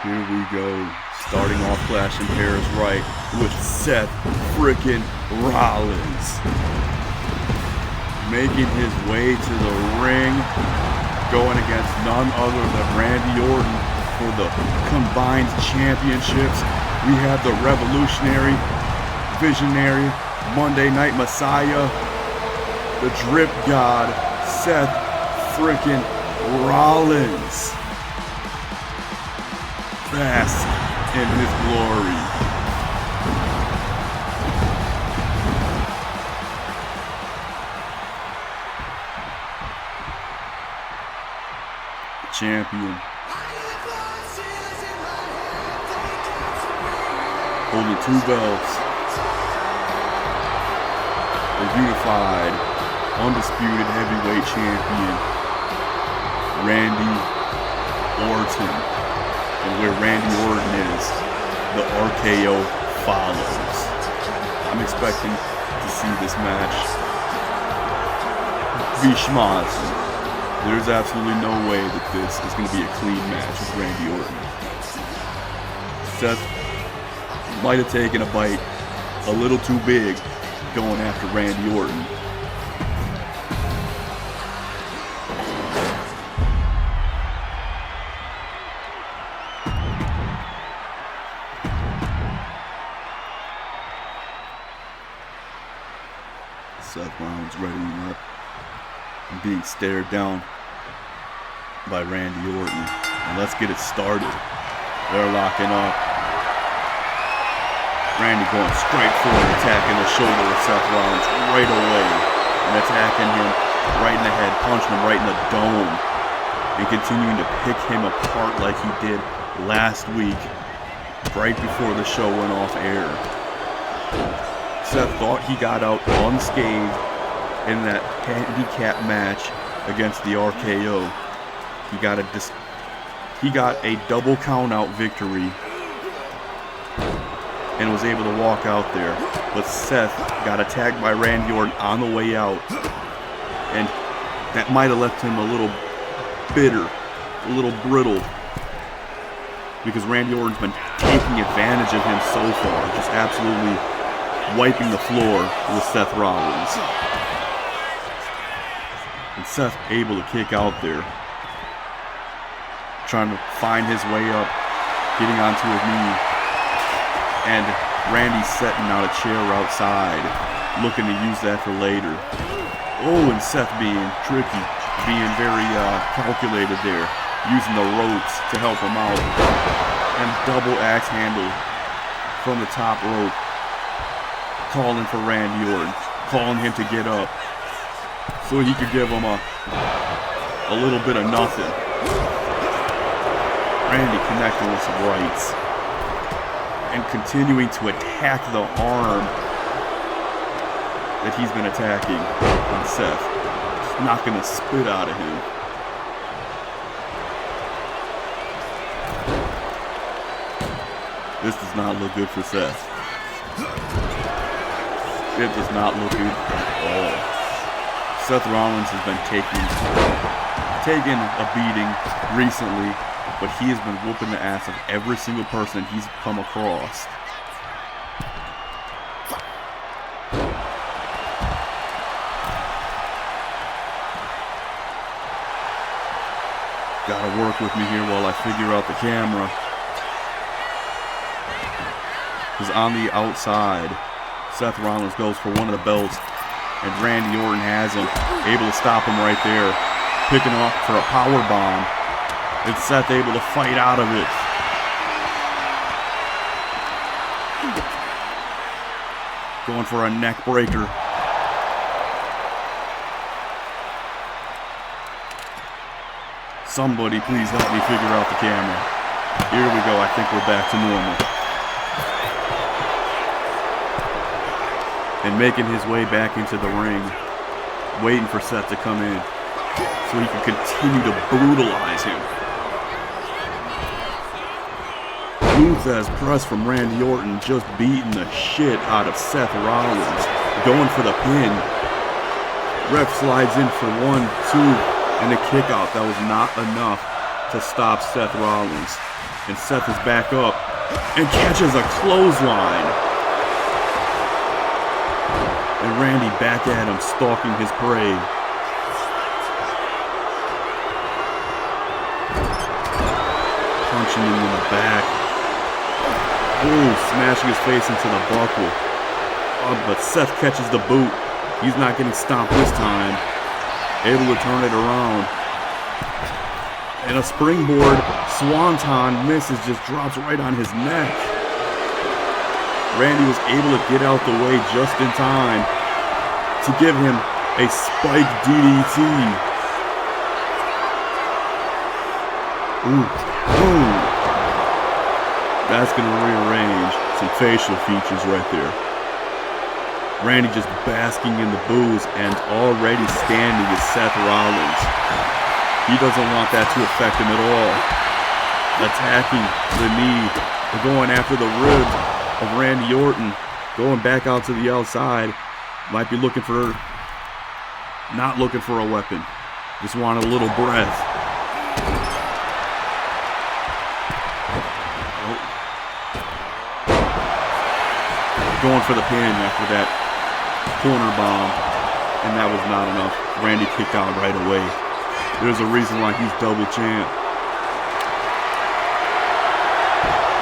Here we go. Starting off Clash in Paris right with Seth frickin' Rollins. Making his way to the ring. Going against none other than Randy Orton for the combined championships. We have the revolutionary, visionary, Monday Night Messiah, the drip god, Seth frickin' Rollins. Bask in his glory. Champion. Holding 2 belts. The unified, undisputed heavyweight champion, Randy Orton. And where Randy Orton is, the RKO follows. I'm expecting to see this match be schmozzed. There's absolutely no way that this is going to be a clean match with Randy Orton. Seth might have taken a bite a little too big going after Randy Orton. Seth Rollins readying up and being stared down by Randy Orton. And let's get it started. They're locking up. Randy going straight forward, attacking the shoulder of Seth Rollins right away. And attacking him right in the head, punching him right in the dome. And continuing to pick him apart like he did last week, right before the show went off air. Seth thought he got out unscathed in that handicap match against the RKO. He got a double count-out victory and was able to walk out there. But Seth got attacked by Randy Orton on the way out, and that might have left him a little bitter, a little brittle, because Randy Orton's been taking advantage of him so far, just absolutely wiping the floor with Seth Rollins. And Seth able to kick out there, trying to find his way up, getting onto his knee, and Randy setting out a chair outside, looking to use that for later. Oh, and Seth being tricky, being very calculated there, using the ropes to help him out, and double axe handle from the top rope, calling for Randy Orton, calling him to get up so he could give him a little bit of nothing. Randy connecting with some rights and continuing to attack the arm that he's been attacking on Seth, just knocking the spit out of him. This does not look good for Seth. It does not look good at all. Seth Rollins has been taking a beating recently, but he has been whooping the ass of every single person he's come across. Gotta work with me here while I figure out the camera. Because on the outside, Seth Rollins goes for one of the belts, and Randy Orton has him, able to stop him right there, picking him up for a power bomb, and Seth able to fight out of it. Going for a neck breaker. Somebody please help me figure out the camera. Here we go, I think we're back to normal. And making his way back into the ring, waiting for Seth to come in so he can continue to brutalize him. Luthez press from Randy Orton, just beating the shit out of Seth Rollins, going for the pin. Ref slides in for 1, 2, and a kick out. That was not enough to stop Seth Rollins. And Seth is back up and catches a clothesline. And Randy back at him, stalking his prey. Punching him in the back. Ooh, smashing his face into the buckle. Oh, but Seth catches the boot. He's not getting stomped this time. Able to turn it around. And a springboard swanton misses, just drops right on his neck. Randy was able to get out the way just in time to give him a spike DDT. Ooh, ooh. That's going to rearrange some facial features right there. Randy just basking in the booze, and already standing is Seth Rollins. He doesn't want that to affect him at all. Attacking the knee, going after the ribs of Randy Orton, going back out to the outside. Might be looking for, not looking for a weapon. Just want a little breath. Oh. Going for the pin after that corner bomb, and that was not enough. Randy kicked out right away. There's a reason why he's double champ.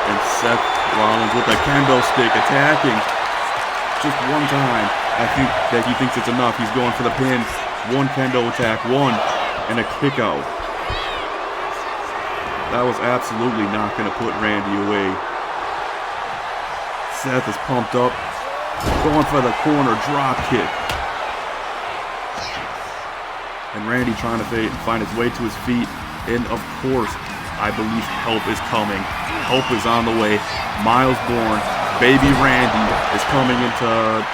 And Seth Rollins with a kendo stick attacking. Just one time. I think that he thinks it's enough. He's going for the pin. One kendo attack, one, and a kick out. That was absolutely not going to put Randy away. Seth is pumped up. Going for the corner drop kick. And Randy trying to find his way to his feet. And of course, I believe help is coming. Help is on the way. Miles Bourne, baby Randy, is coming in to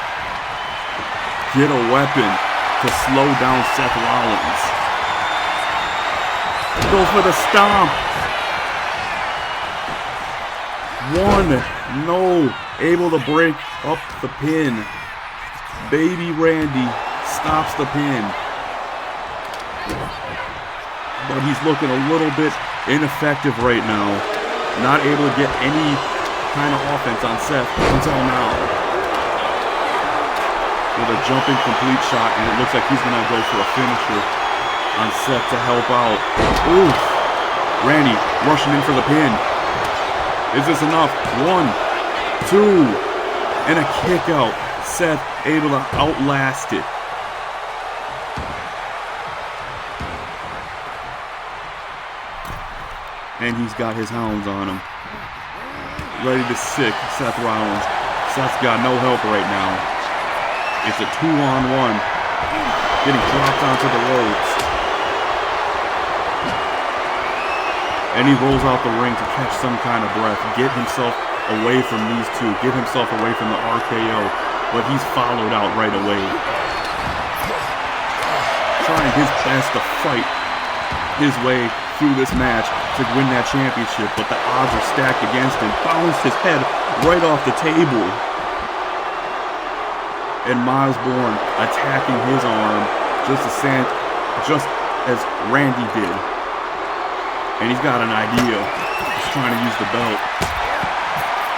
get a weapon to slow down Seth Rollins. Go for the stomp. One, no, able to break up the pin. Baby Randy stops the pin. But he's looking a little bit ineffective right now. Not able to get any kind of offense on Seth until now. With a jumping complete shot, and it looks like he's going to go for a finisher on Seth to help out. Ooh! Randy rushing in for the pin. Is this enough? 1, 2, and a kick out. Seth able to outlast it. And he's got his hounds on him. Ready to sick Seth Rollins. Seth's got no help right now. It's a 2-on-1. Getting dropped onto the ropes. And he rolls out the ring to catch some kind of breath. Get himself away from these two. Get himself away from the RKO. But he's followed out right away. Trying his best to fight his way through this match to win that championship, but the odds are stacked against him. Bounced his head right off the table. And Miles Bourne attacking his arm just as Randy did. And he's got an idea. He's trying to use the belt.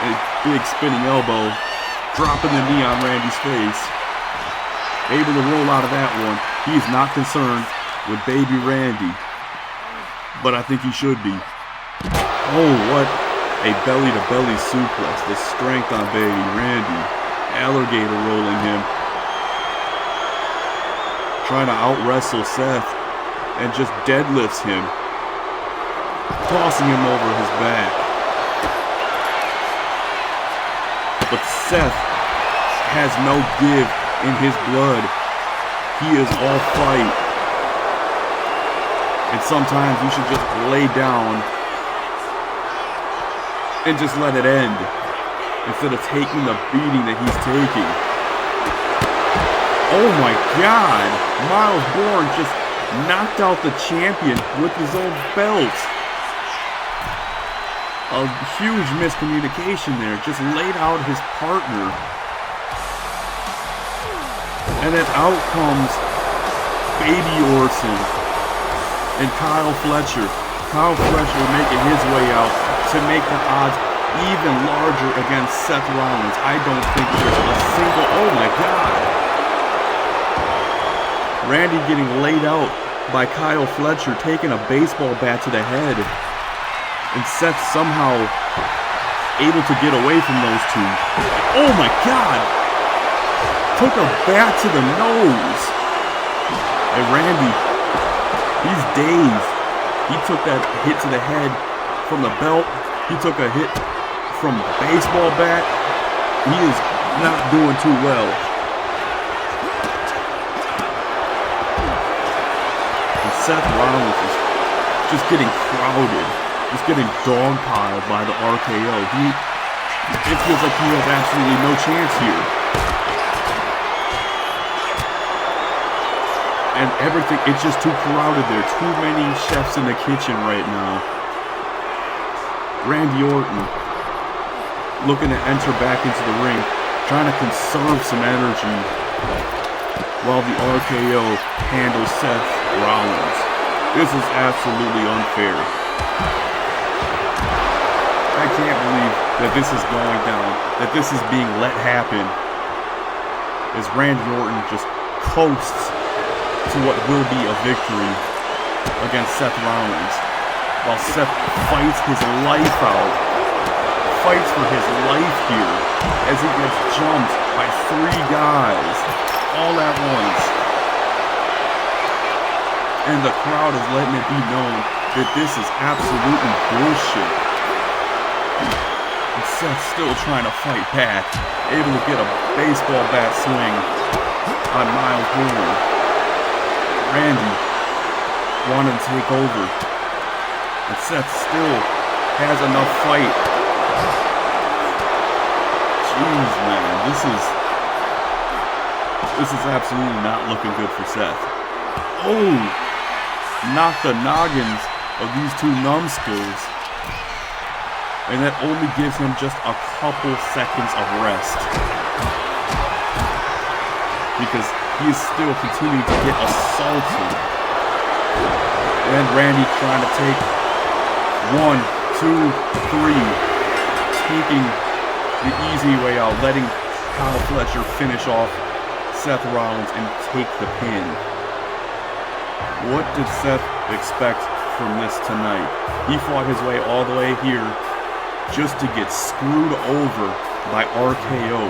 A big spinning elbow, dropping the knee on Randy's face. Able to roll out of that one. He is not concerned with baby Randy. But I think he should be. Oh, what a belly-to-belly suplex. The strength on baby Randy. Alligator rolling him. Trying to out-wrestle Seth. And just deadlifts him. Tossing him over his back. But Seth has no give in his blood. He is all fight. And sometimes you should just lay down and just let it end instead of taking the beating that he's taking. Oh my God! Miles Bourne just knocked out the champion with his own belt. A huge miscommunication there. Just laid out his partner. And then out comes Baby Orton and Kyle Fletcher. Kyle Fletcher making his way out to to make the odds even larger against Seth Rollins. I don't think there's a single... Oh my God! Randy getting laid out by Kyle Fletcher, taking a baseball bat to the head. And Seth somehow able to get away from those two. Oh my God! Took a bat to the nose. And Randy, he's dazed. He took that hit to the head from the belt. He took a hit from the baseball bat. He is not doing too well. And Seth Rollins is just getting crowded, just getting dogpiled by the RKO. It feels like he has absolutely no chance here. And everything, it's just too crowded there. Too many chefs in the kitchen right now. Randy Orton looking to enter back into the ring, trying to conserve some energy while the RKO handles Seth Rollins. This is absolutely unfair. I can't believe that this is going down, that this is being let happen, as Randy Orton just coasts to what will be a victory against Seth Rollins, while Seth fights his life out, fights for his life here, as he gets jumped by 3 guys all at once. And the crowd is letting it be known that this is absolutely bullshit. And Seth's still trying to fight back, able to get a baseball bat swing on Miles Bourne. Randy wanted to take over, and Seth still has enough fight. Jeez, man, this is absolutely not looking good for Seth. Oh, knocked the noggins of these 2 numbskulls, and that only gives him just a couple seconds of rest, because he is still continuing to get assaulted. And Randy trying to take 1, 2, 3. Taking the easy way out. Letting Kyle Fletcher finish off Seth Rollins and take the pin. What did Seth expect from this tonight? He fought his way all the way here just to get screwed over by RKO.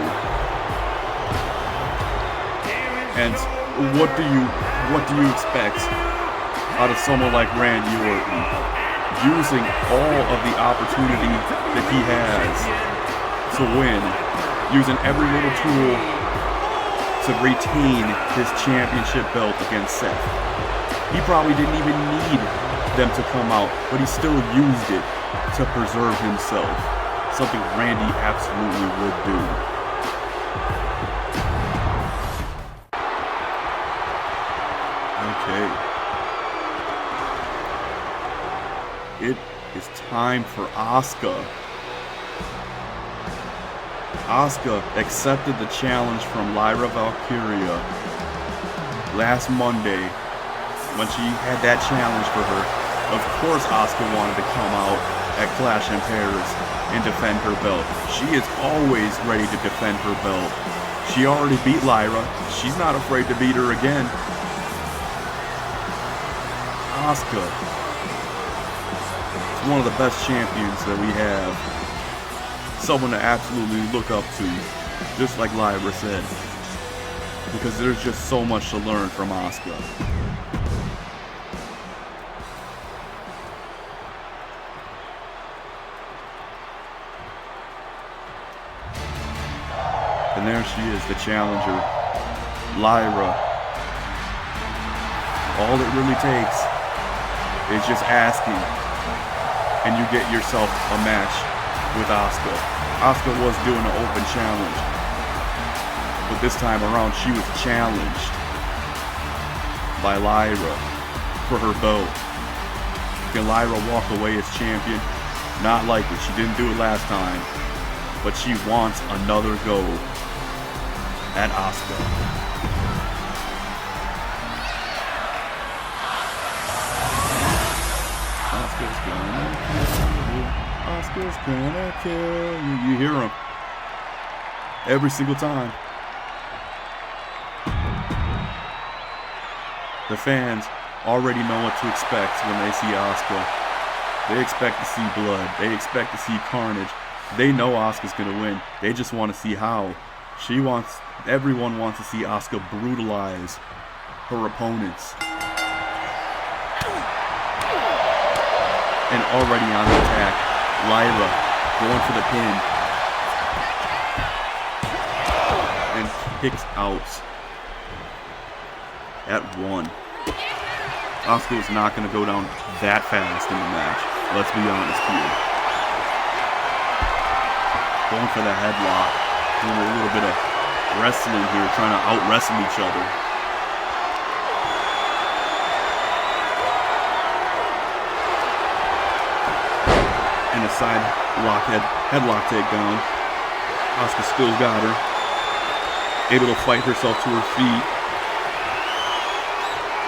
And what do you expect out of someone like Randy Orton, using all of the opportunity that he has to win, using every little tool to retain his championship belt against Seth? He probably didn't even need them to come out, but he still used it to preserve himself, something Randy absolutely would do. Okay. It is time for Asuka. Asuka accepted the challenge from Lyra Valkyria last Monday when she had that challenge for her. Of course Asuka wanted to come out at Clash in Paris and defend her belt. She is always ready to defend her belt. She already beat Lyra. She's not afraid to beat her again. Asuka is one of the best champions that we have. Someone to absolutely look up to, just like Lyra said, because there's just so much to learn from Asuka. And there she is, the challenger, Lyra. All it really takes is just asking, and you get yourself a match with Asuka. Asuka was doing an open challenge, but this time around she was challenged by Lyra for her belt. Can Lyra walk away as champion? Not likely. She didn't do it last time, but she wants another go at Asuka. Asuka's going. Asuka's gonna kill you. You hear him every single time. The fans already know what to expect when they see Asuka. They expect to see blood. They expect to see carnage. They know Asuka's gonna win. They just want to see how. Everyone wants to see Asuka brutalize her opponents. And already on the attack, Lyra going for the pin. And kicks out at 1. Asuka is not going to go down that fast in the match. Let's be honest here. Going for the headlock. Doing a little bit of wrestling here, trying to out-wrestle each other. And a side headlock takedown. Asuka still got her. Able to fight herself to her feet.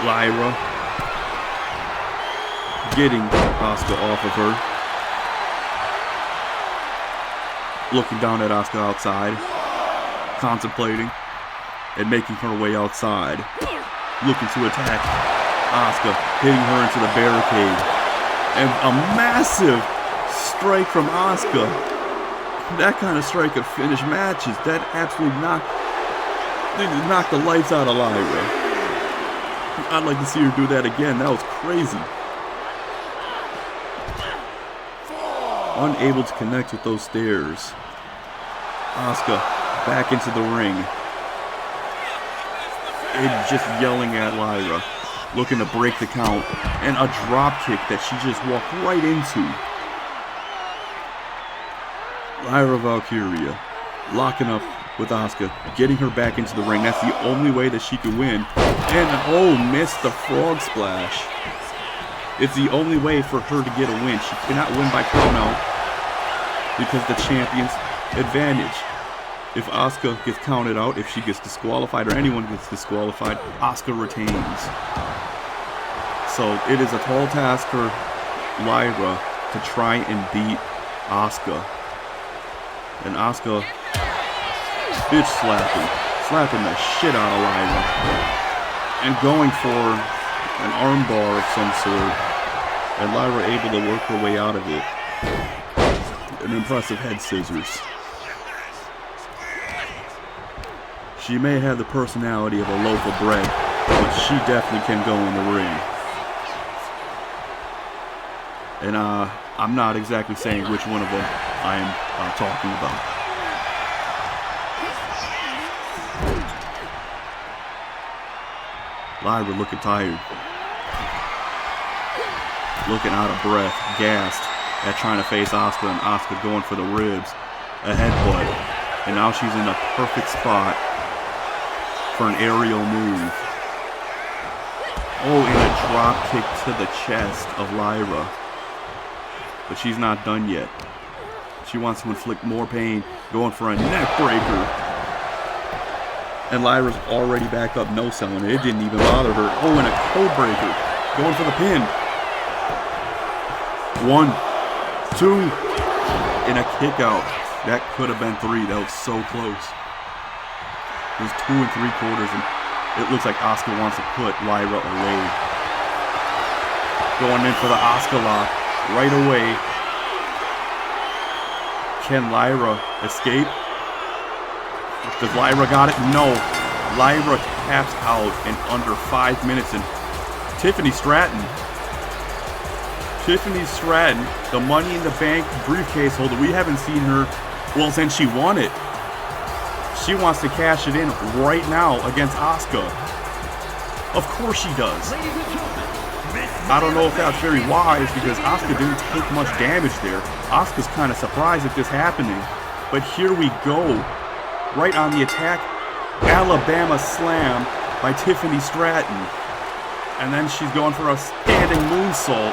Lyra getting Asuka off of her. Looking down at Asuka outside. Contemplating and making her way outside. Looking to attack Asuka. Hitting her into the barricade. And a massive strike from Asuka. That kind of strike could finish matches. That absolutely knocked the lights out of Lyra. I'd like to see her do that again. That was crazy. Unable to connect with those stairs. Asuka back into the ring. And just yelling at Lyra. Looking to break the count. And a drop kick that she just walked right into. Lyra Valkyria locking up with Asuka, getting her back into the ring. That's the only way that she could win. And missed the frog splash. It's the only way for her to get a win. She cannot win by count out because the champion's advantage. If Asuka gets counted out, if she gets disqualified, or anyone gets disqualified, Asuka retains. So it is a tall task for Lyra to try and beat Asuka. And Asuka bitch slapping the shit out of Lyra. And going for an armbar of some sort. And Lyra able to work her way out of it. An impressive head scissors. She may have the personality of a loaf of bread, but she definitely can go in the ring. And I'm not exactly saying which one of them I am talking about. Lyra looking tired. Looking out of breath, gassed at trying to face Asuka, and Asuka going for the ribs. A headbutt. And now she's in a perfect spot for an aerial move. Oh, and a drop kick to the chest of Lyra. But she's not done yet. She wants to inflict more pain, going for a neck breaker. And Lyra's already back up, no selling it. It didn't even bother her. Oh, and a code breaker. Going for the pin. 1, 2, and a kick out. That could have been 3. That was so close. It was 2 3/4, and it looks like Asuka wants to put Lyra away. Going in for the Asuka lock right away. Can Lyra escape? Does Lyra got it? No. Lyra taps out in under 5 minutes. And Tiffany Stratton, the Money in the Bank briefcase holder, we haven't seen her, well, since she won it. She wants to cash it in right now against Asuka. Of course she does. I don't know if that's very wise because Asuka didn't take much damage there. Asuka's kind of surprised at this happening. But here we go. Right on the attack. Alabama slam by Tiffany Stratton. And then she's going for a standing moonsault.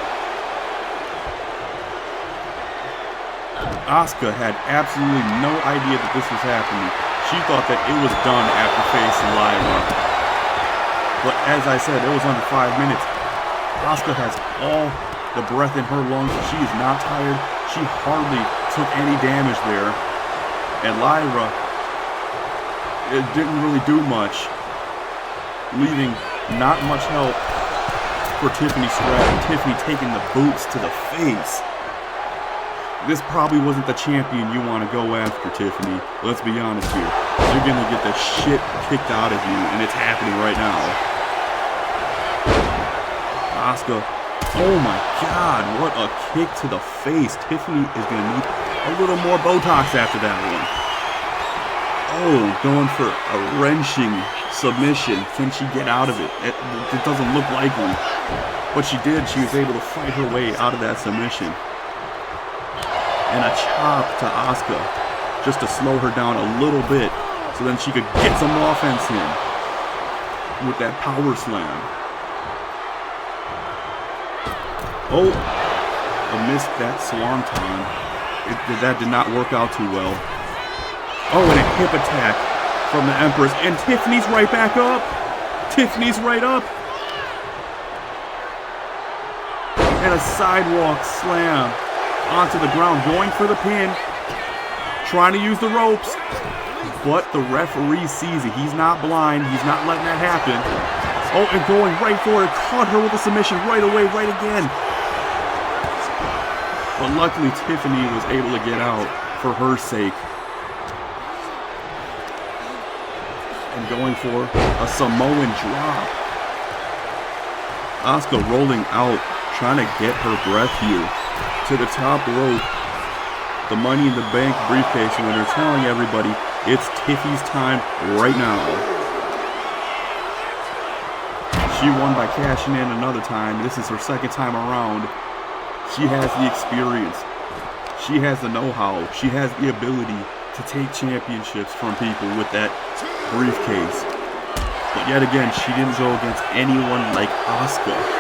Asuka had absolutely no idea that this was happening. She thought that it was done after facing Lyra. But as I said, it was under 5 minutes. Asuka has all the breath in her lungs. She is not tired. She hardly took any damage there. And Lyra, it didn't really do much, leaving not much help for Tiffany Stratton. Tiffany taking the boots to the face. This probably wasn't the champion you want to go after, Tiffany. Let's be honest here. You're going to get the shit kicked out of you, and it's happening right now. Asuka, oh my god, what a kick to the face. Tiffany is going to need a little more Botox after that one. Oh, going for a wrenching submission. Can she get out of it? It doesn't look likely. But she did. She was able to fight her way out of that submission. And a chop to Asuka, just to slow her down a little bit, so then she could get some offense in with that power slam. Oh, I missed that swanton. That did not work out too well. Oh, and a hip attack from the Empress, and Tiffany's right back up. Tiffany's right up. And a sidewalk slam onto the ground, going for the pin, trying to use the ropes, but the referee sees it. He's not blind. He's not letting that happen. Oh, and going right for it. Caught her with a submission right away, right again. But luckily, Tiffany was able to get out for her sake. And going for a Samoan drop. Asuka rolling out, trying to get her breath here. To the top rope, the Money in the Bank briefcase winner, telling everybody it's Tiffy's time right now. She won by cashing in another time. This is her second time around. She has the experience. She has the know-how. She has the ability to take championships from people with that briefcase. But yet again, she didn't go against anyone like Asuka.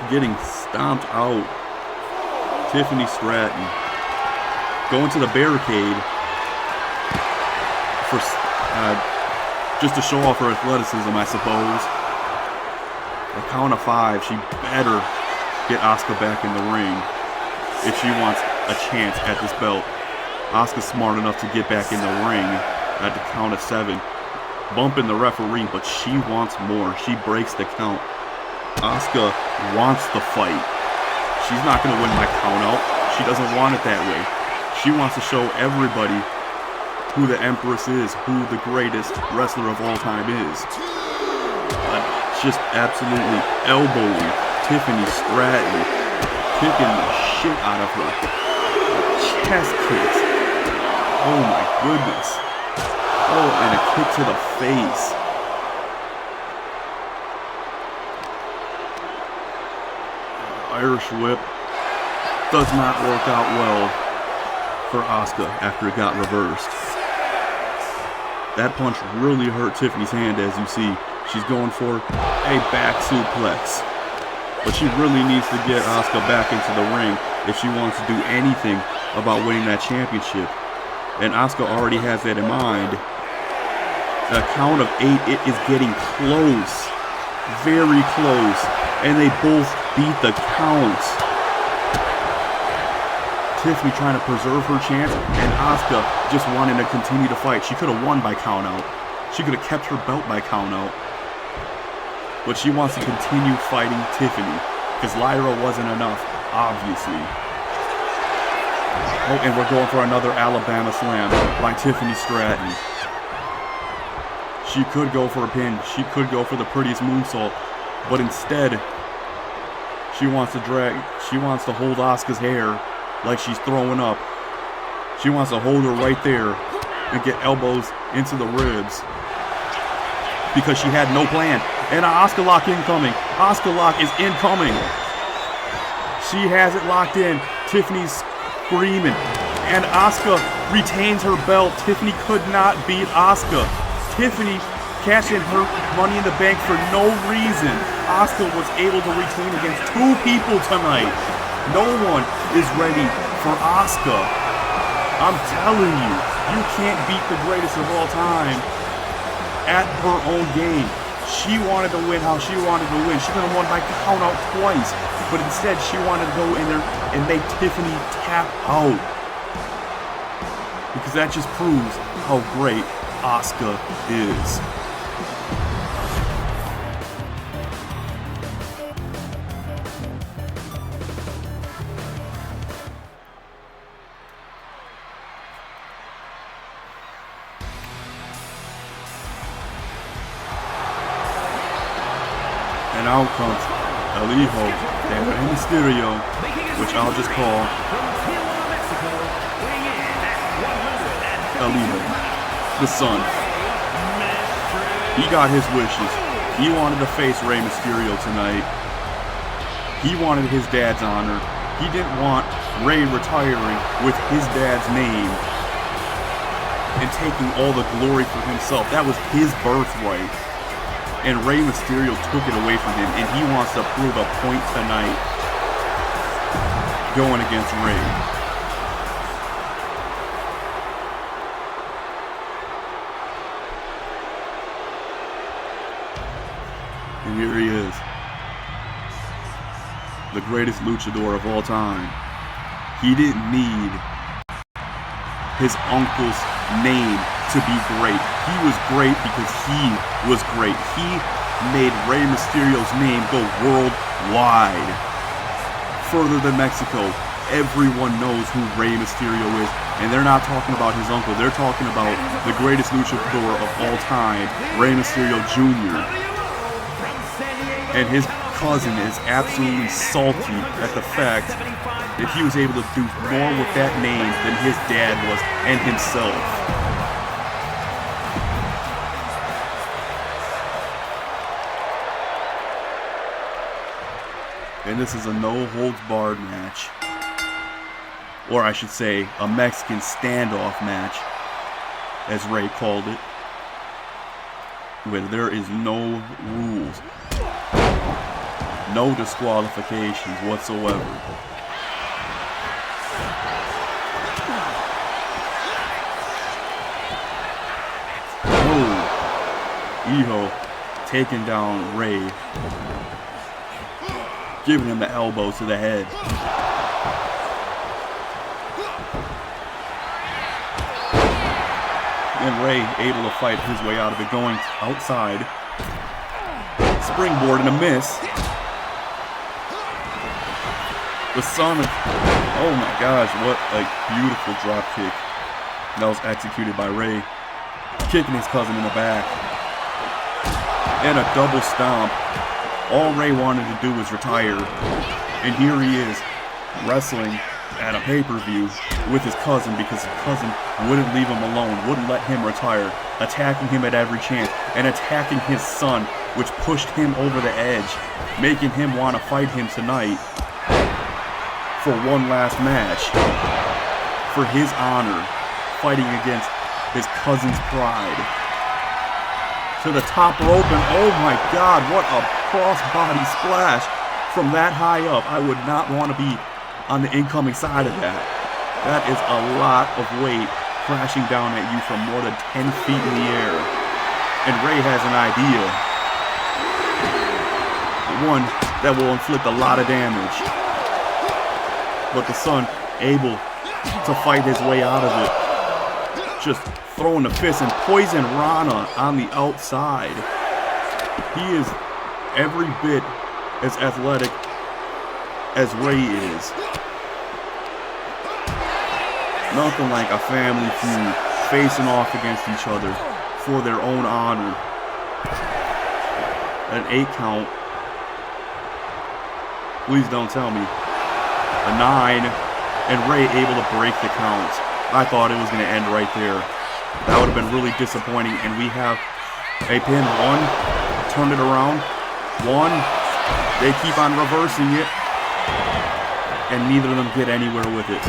Getting stomped out. Tiffany Stratton going to the barricade for just to show off her athleticism, I suppose. A count of 5. She better get Asuka back in the ring if she wants a chance at this belt. Asuka's smart enough to get back in the ring at the count of 7, bumping the referee, but she wants more. She breaks the count. Asuka wants the fight. She's not going to win by count out. She doesn't want it that way. She wants to show everybody who the Empress is, who the greatest wrestler of all time is. But just absolutely elbowing Tiffany Stratton, kicking the shit out of her. Chest kicks. Oh my goodness. Oh, and a kick to the face. Irish whip does not work out well for Asuka after it got reversed. That punch really hurt Tiffany's hand, as you see. She's going for a back suplex. But she really needs to get Asuka back into the ring if she wants to do anything about winning that championship. And Asuka already has that in mind. A count of 8, it is getting close. Very close. And they both beat the count. Tiffany trying to preserve her chance, and Asuka just wanting to continue to fight. She could have won by count out. She could have kept her belt by count out. But she wants to continue fighting Tiffany, because Lyra wasn't enough, obviously. Oh, and we're going for another Alabama slam by Tiffany Stratton. She could go for a pin. She could go for the prettiest moonsault. But instead, she wants to hold Asuka's hair like she's throwing up. She wants to hold her right there and get elbows into the ribs. Because she had no plan. And an Asuka lock incoming. Asuka lock is incoming. She has it locked in. Tiffany's screaming. And Asuka retains her belt. Tiffany could not beat Asuka. Tiffany cashed in her Money in the Bank for no reason. Asuka was able to retain against 2 people tonight. No one is ready for Asuka. I'm telling you, you can't beat the greatest of all time at her own game. She wanted to win how she wanted to win. She could have won by count out twice. But instead, she wanted to go in there and make Tiffany tap out. Because that just proves how great Asuka is. And out comes Lito and Rey Mysterio, which I'll just call Lito, the son. He got his wishes. He wanted to face Rey Mysterio tonight. He wanted his dad's honor. He didn't want Rey retiring with his dad's name and taking all the glory for himself. That was his birthright. And Rey Mysterio took it away from him, and he wants to prove a point tonight going against Rey. And here he is, the greatest luchador of all time. He didn't need his uncle's name to be great. He was great because he was great. He made Rey Mysterio's name go worldwide. Further than Mexico, everyone knows who Rey Mysterio is. And they're not talking about his uncle. They're talking about the greatest luchador of all time, Rey Mysterio Jr. And his cousin is absolutely salty at the fact that he was able to do more with that name than his dad was and himself. And this is a no-holds-barred match. Or I should say, a Mexican standoff match, as Rey called it, where there is no rules, no disqualifications whatsoever. Oh, Lito taking down Rey, giving him the elbow to the head. And Rey able to fight his way out of it, going outside. Springboard and a miss. The son of, oh my gosh, what a beautiful drop kick that was executed by Rey, kicking his cousin in the back. And a double stomp. All Rey wanted to do was retire, and here he is, wrestling at a pay-per-view with his cousin because his cousin wouldn't leave him alone, wouldn't let him retire, attacking him at every chance, and attacking his son, which pushed him over the edge, making him want to fight him tonight for one last match, for his honor, fighting against his cousin's pride. To the top rope, and oh my god, what a cross-body splash from that high up. I would not want to be on the incoming side of that. That is a lot of weight crashing down at you from more than 10 feet in the air. And Rey has an idea. One that will inflict a lot of damage. But the son able to fight his way out of it. Just throwing the fist and Poison Rana on the outside. He is every bit as athletic as Rey is. Nothing like a family feud facing off against each other for their own honor. An 8 count. Please don't tell me. A 9, and Rey able to break the count. I thought it was going to end right there. That would have been really disappointing, and we have a pin. 1, turn it around. 1, they keep on reversing it, and neither of them get anywhere with it.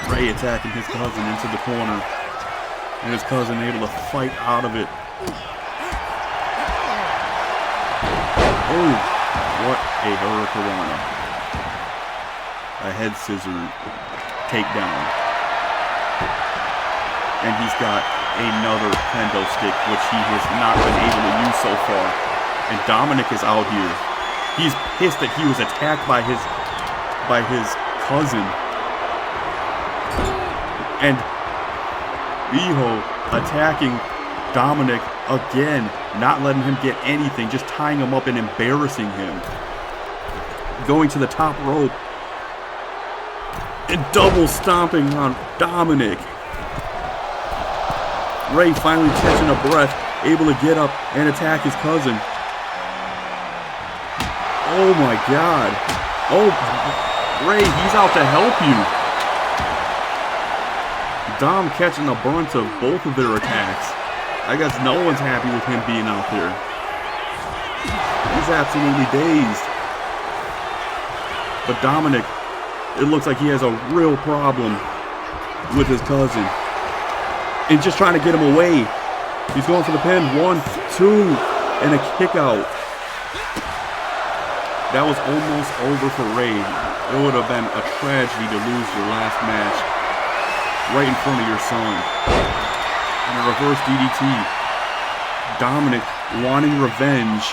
Rey attacking his cousin into the corner, and his cousin able to fight out of it. Oh, what a hurricanrana. A head scissor takedown. And he's got another kendo stick, which he has not been able to use so far. And Dominic is out here. He's pissed that he was attacked by his cousin. And Riho attacking Dominic again, not letting him get anything, just tying him up and embarrassing him. Going to the top rope and double stomping on Dominic. Ray finally catching a breath, able to get up and attack his cousin. Oh my God. Oh, Ray, he's out to help you. Dom catching the brunt of both of their attacks. I guess no one's happy with him being out there. He's absolutely dazed. But Dominic, it looks like he has a real problem with his cousin. And just trying to get him away. He's going for the pin. 1, 2, and a kick out. That was almost over for Ray. It would have been a tragedy to lose your last match right in front of your son. And a reverse DDT. Dominic wanting revenge.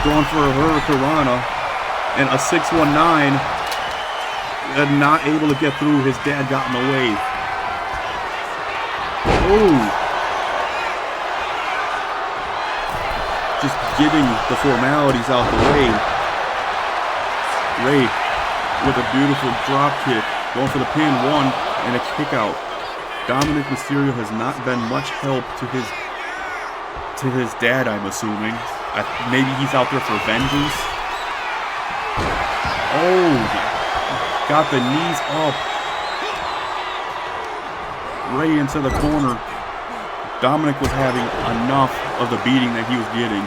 Going for a Hurricanrana. And a 619. And not able to get through. His dad got in the way. Oh. Just getting the formalities out the way. Ray with a beautiful drop kick. Going for the pin. 1 and a kick out. Dominic Mysterio has not been much help to his dad, I'm assuming. Maybe he's out there for vengeance. Oh, got the knees up. Ray into the corner. Dominic was having enough of the beating that he was getting.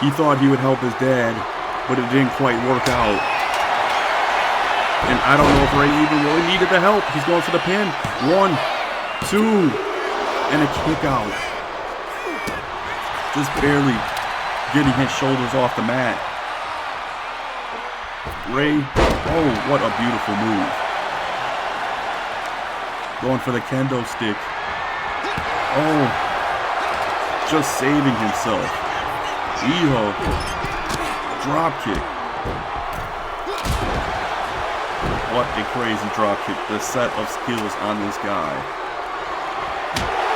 He thought he would help his dad, but it didn't quite work out. And I don't know if Ray even really needed the help. He's going for the pin. 1, 2, and a kick out. Just barely getting his shoulders off the mat. Ray, oh, what a beautiful move. Going for the kendo stick. Oh, just saving himself. Riho, drop kick. What a crazy drop kick. The set of skills on this guy.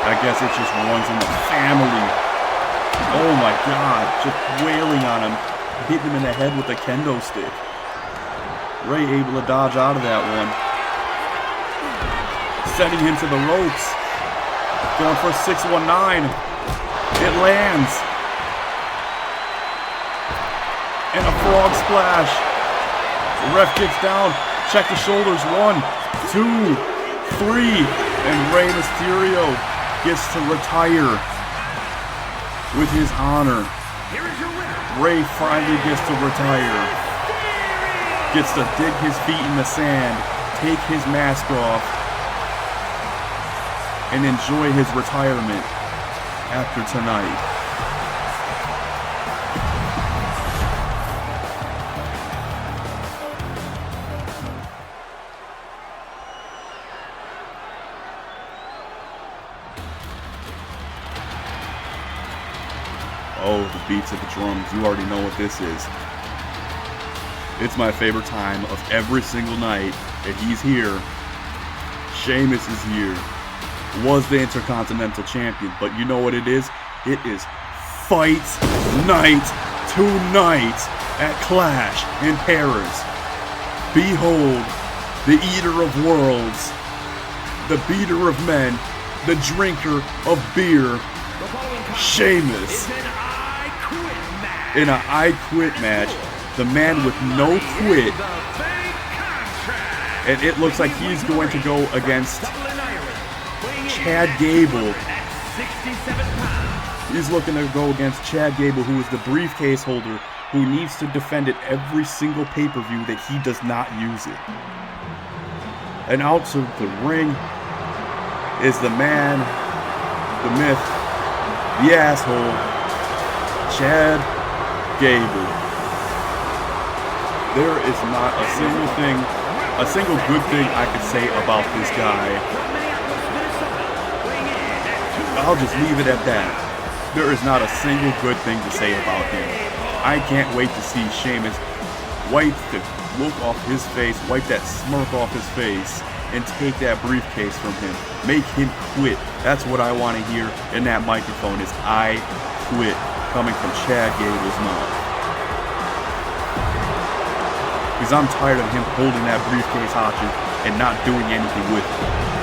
I guess it just runs in the family. Oh my God, just wailing on him. Hitting him in the head with a kendo stick. Ray able to dodge out of that one. Sending him to the ropes. Going for a 619. It lands. And a frog splash. The ref gets down. Check the shoulders. 1, 2, 3. And Rey Mysterio gets to retire with his honor. Ray finally gets to retire. Gets to dig his feet in the sand. Take his mask off. And enjoy his retirement after tonight. Oh, the beats of the drums. You already know what this is. It's my favorite time of every single night that he's here. Sheamus is here. Was the Intercontinental Champion, but you know what it is? It is Fight Night tonight at Clash in Paris. Behold, the Eater of Worlds, the Beater of Men, the Drinker of Beer, Sheamus. In an I Quit match, the man with no quit. And it looks like he's going to go against Chad Gable. He's looking to go against Chad Gable, who is the briefcase holder, who needs to defend it every single pay-per-view that he does not use it. And out to the ring is the man, the myth, the asshole, Chad Gable. There is not a single good thing I could say about this guy. I'll just leave it at that. There is not a single good thing to say about him. I can't wait to see Sheamus wipe the look off his face, wipe that smirk off his face, and take that briefcase from him. Make him quit. That's what I want to hear in that microphone is I quit, coming from Chad Gable's mouth. Because I'm tired of him holding that briefcase hostage and not doing anything with it.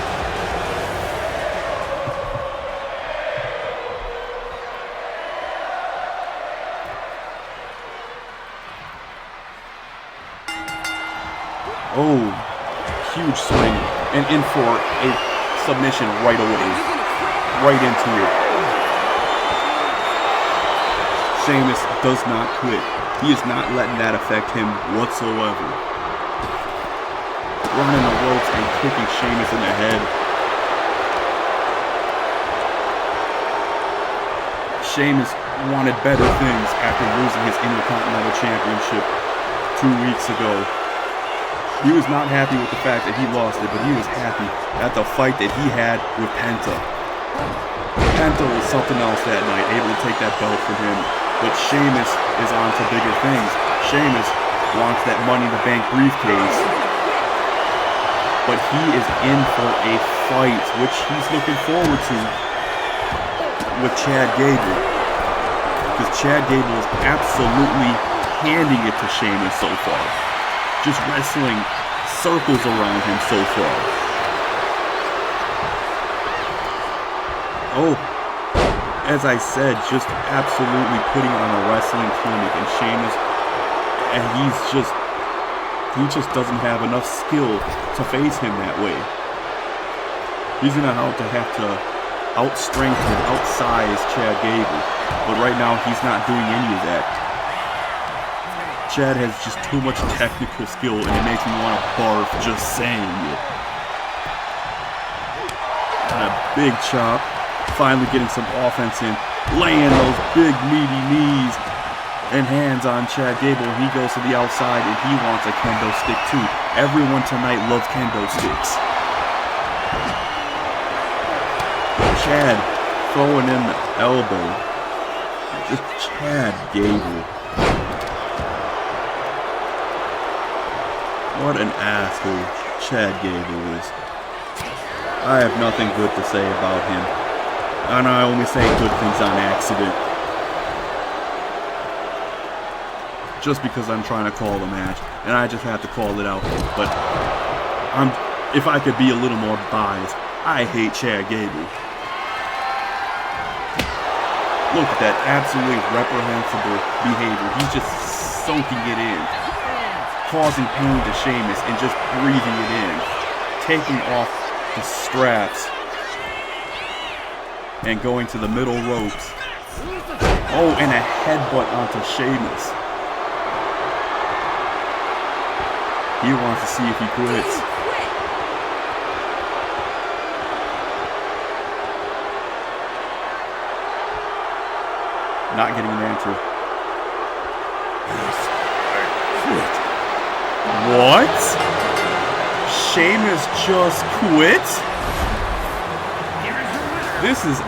Oh, huge swing, and in for a submission right away, right into it. Sheamus does not quit. He is not letting that affect him whatsoever. Running the ropes and kicking Sheamus in the head. Sheamus wanted better things after losing his Intercontinental Championship 2 weeks ago. He was not happy with the fact that he lost it, but he was happy at the fight that he had with Penta. Penta was something else that night, able to take that belt from him. But Sheamus is on to bigger things. Sheamus wants that Money in the Bank briefcase. But he is in for a fight, which he's looking forward to with Chad Gable. Because Chad Gable is absolutely handing it to Sheamus so far. Just wrestling circles around him so far. Oh, as I said, just absolutely putting on a wrestling clinic, and Sheamus, and he just doesn't have enough skill to face him that way. He's gonna have to outstrengthen, outsize Chad Gable, but right now he's not doing any of that. Chad has just too much technical skill, and it makes me want to barf just saying it. And a big chop, finally getting some offense in, laying those big meaty knees and hands on Chad Gable. He goes to the outside, and he wants a kendo stick too. Everyone tonight loves kendo sticks. Chad throwing in the elbow. Just Chad Gable. What an asshole Chad Gable is. I have nothing good to say about him. And I only say good things on accident. Just because I'm trying to call the match. And I just have to call it out. But if I could be a little more biased, I hate Chad Gable. Look at that absolutely reprehensible behavior. He's just soaking it in. Causing pain to Sheamus and just breathing it in. Taking off the straps. And going to the middle ropes. Oh, and a headbutt onto Sheamus. He wants to see if he quits. Not getting an answer. What? Sheamus just quit? This is...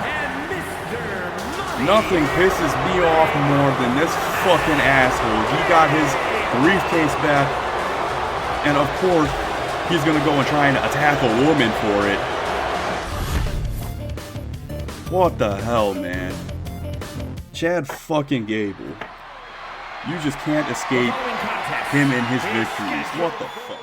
Nothing pisses me off more than this fucking asshole. He got his briefcase back, and of course, he's gonna go and try and attack a woman for it. What the hell, man? Chad fucking Gable. You just can't escape him and his victories. What the fuck?